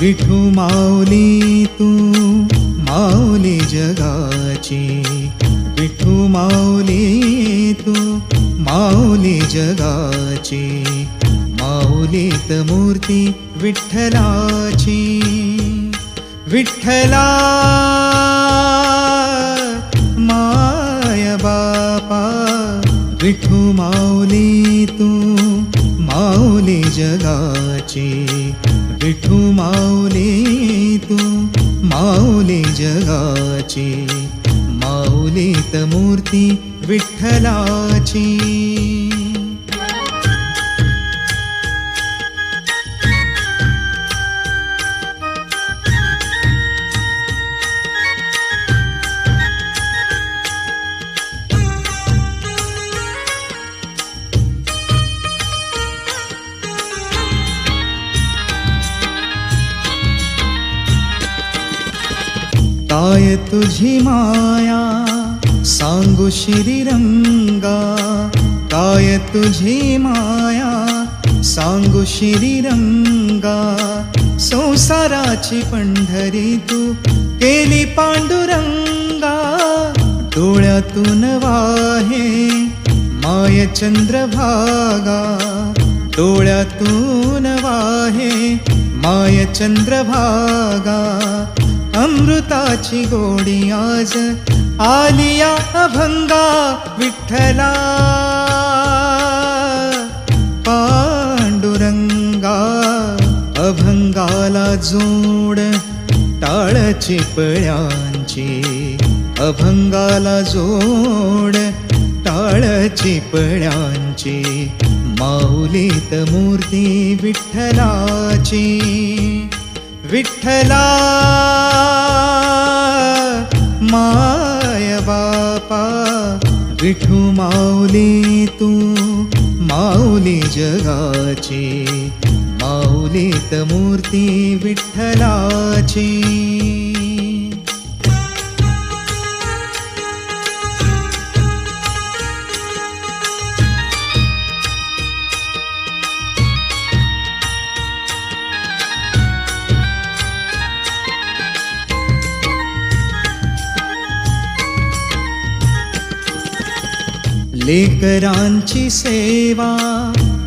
विठू माऊली तू माऊली जगाची, विठू माऊली तू माऊली जगाची, माऊलीत मूर्ती विठ्ठलाची. विठ्ठला माय बापा, विठू माऊली तू माऊली जगाची, विठू माऊली तू माऊली जगाची, माऊलीत मूर्ती विठ्ठलाची. काय तुझी माया सांगू श्रीरंगा, काय तुझी माया सांगू श्रीरंगा. संसाराची पंढरी तू केली पांडुरंगा, डोळ्यातून वाहे माय चंद्रभागा, डोळ्यातून वाहे माय चंद्रभागा. अमृताची गोडी आज आलिया अभंगा, विठ्ठला पांडुरंगा. अभंगाला जोड टाळ चिपळ्यांची, अभंगाला जोड टाळ चिपळ्यांची, माऊलीत मूर्ती विठ्ठलाची. विठ्ठला माय बापा, विठू माऊली तू माऊली जगाची, माऊलीत मूर्ती विठ्ठलाची. लेकरांची सेवा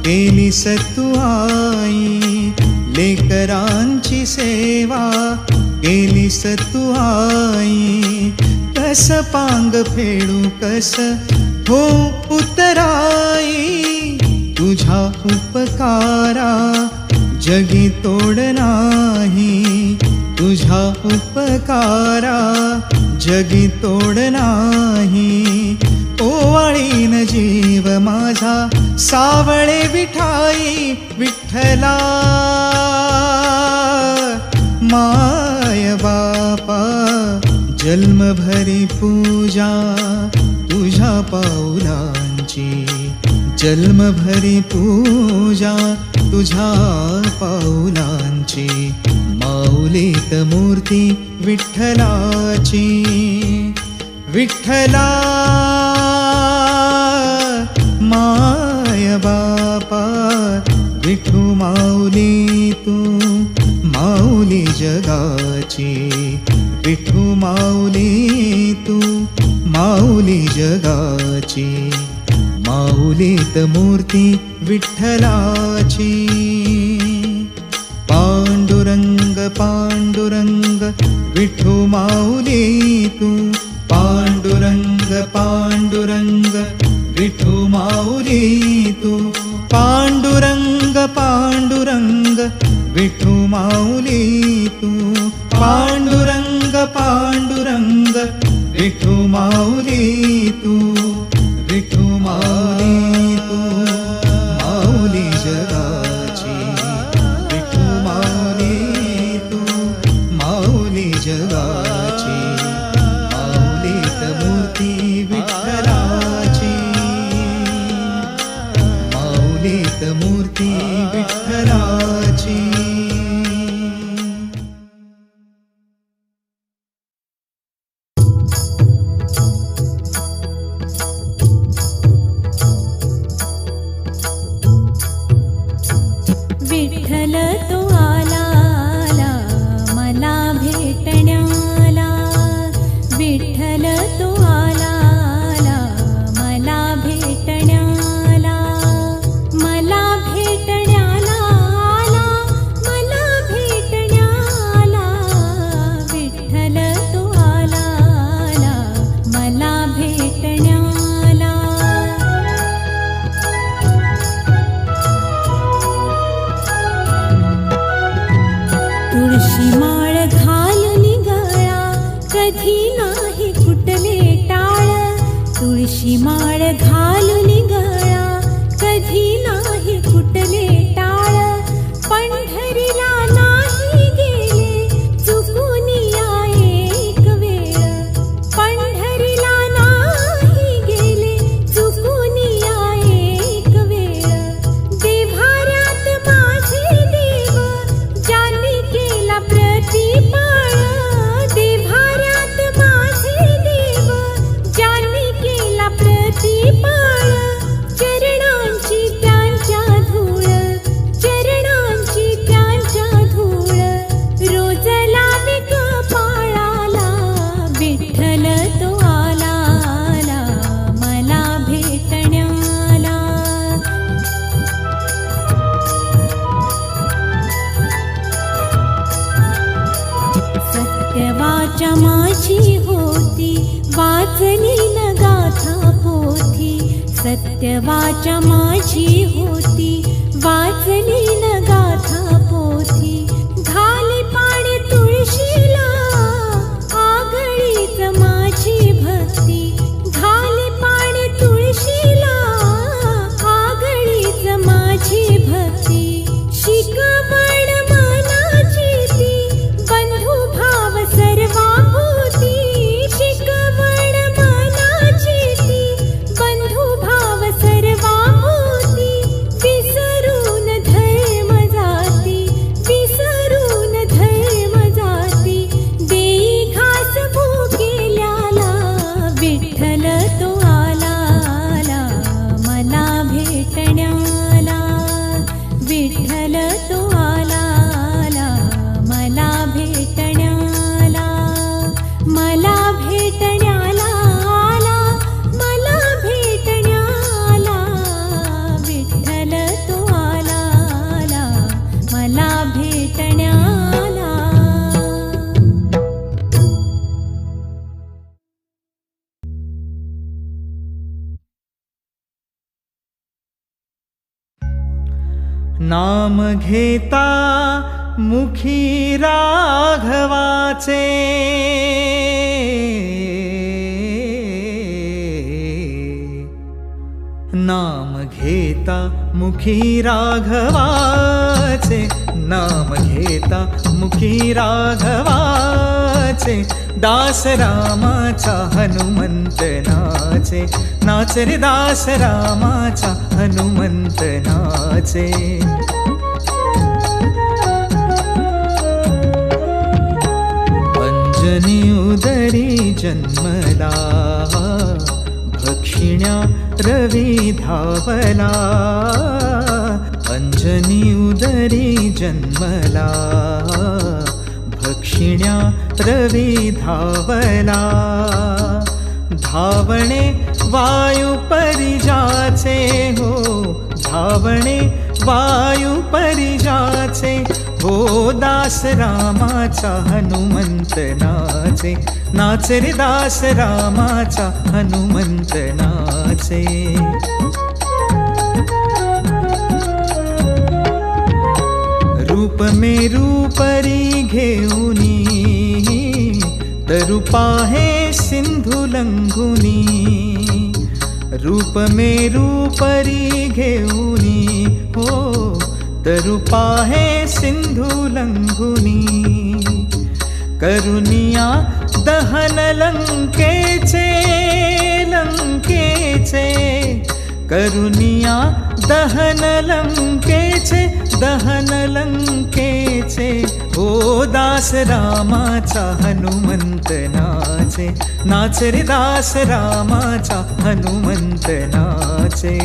केली सतू आई, लेकरांची सेवा केली सतू आई. कस पांग फेडू कस हो उतराई, तुझ्या उपकारा जगी तोड नाही, तुझ्या उपकारा जगी तोड नाही. ओवाळीन जीव माझा सावळे विठाई, विठ्ठला माय बापा. जन्मभरी पूजा तुझ्या पाऊलांची, जन्मभरी पूजा तुझ्या पाऊलांची, माऊलीत मूर्ती विठ्ठलाची. विठ्ठला माय बापा, विठू माऊली तू माऊली जगाची, विठू माऊली तू माऊली जगाची, माऊलीत मूर्ती विठ्ठलाची. पांडुरंग पांडुरंग विठू माऊली तू, पांडुरंग पांडुरंग विठू माऊली तू, पांडुरंग पांडुरंग विठू माऊली तू, पांडुरंग पांडुरंग विठू माऊली तू. विठू माऊली तू माऊली जगाची, विठू माऊली तू माऊली जगाची, माऊलीत मूर्ती विठ्ठलाची, माऊलीत मूर्ती विठ्ठलाची. तुळशी माळ घालून गळा कधी नाही कुटले टाळ तुळशी माळ घालून गळा कधी नाही कुटले टाळ पंढरीला नाही गेले चुकून या एक वेळ पंढरीला नाही गेले चुकून या एक वेळ देव्हाऱ्यात माझे देव ज्यांनी केला प्रतिपाळ देव्हाऱ्यात माझे देव ज्यांनी केला प्रतिपाळ चरणांची त्यांच्या धूळ चरणांची त्यांच्या धूळ रोज लावे कपाळाला विठ्ठल तो आला आला मला भेटण्याला सत्यवाचा माझी होती वाचली न गाथा पोथी सत्यवाचा माझी होती वाचली न गाथा पोथी घाली पाणी तुळशीला आगळीच माझी भक्ती घाली पाणी तुळशीला आगळीच माझी भक्ती शिकवण मनाची ती बंधू भाव सर्वाभूती शिकवण मनाची ती बंधू भाव सर्वाभूती विसरून धर्म जाती विसरून धर्म जाती देई घास भुकेल्याला विठ्ठल तो आला आला मला भेटण्याला विठ्ठल तो आला आला मला भेटण्याला मला भेटण्याला आला मला भेटण्याला विठ्ठल तो आला आला मला भेटण्याला नाम घेता मुखी राघवाचे नाम घेता मुखी राघवाचे नाम घेता मुखी राघवाचे दास रामाचा हनुमंत नाचे नाच रे दास रामाचा हनुमंत नाचे अंजनी उदरी जन्मला भक्षिण्या रवी धावला अंजनी उदरी जन्मला भक्षिण्या रवी धावला धावणे वायू परिजाचे हो धावणे वायू परिजाचे हो दास रामाचा हनुमंत नाचे नाच रे दास रामाचा हनुमंत नाचे रूप में रूपरी घेऊनी तरुपा है सिंधु लंघुनी रूप में रूपरी घेऊनी हो तरुपा है सिंधु लंघुनी करुनिया दहन लंकेचे लंकेचे करुनिया दहन लंकेचे दहन लंकेचे ओ दास रामाचा हनुमंत नाचे नाच रे दास रामाचा हनुमंत नाचे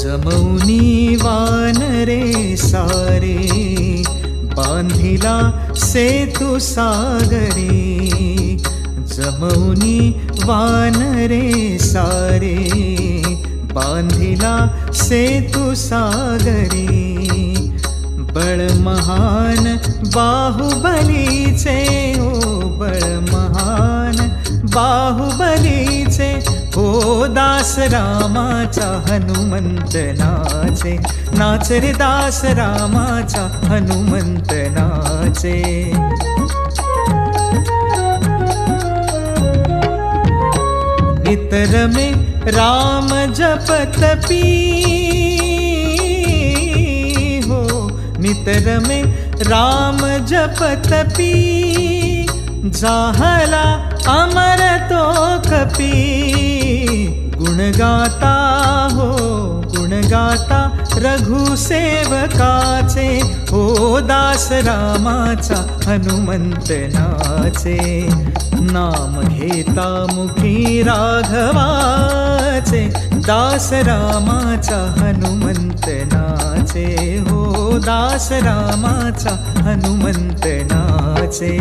जमौनी वानरे सारे बांधिला सेतु सागरी जमौनी वानरे सारे बांधिला सेतु सागरी बळ महान बाहुबलीचे ओ बळ महान बाहुबलीचे हो दास रामाचा हनुमंत नाचे, नाच रे दास रामाचा हनुमंत नाचे. नितर में राम जपत पी हो, नितर में राम जपत पी, जाहला अमर तो कपी. गुण गाता हो, गुण गाता रघुसेवकाचे, हो दास रामाचा हनुमंत नाचे. नाम घेता मुखी राघवाचे, दास रामाचा हनुमंत नाचे. हो दास रामाचा हनुमंत नाचे.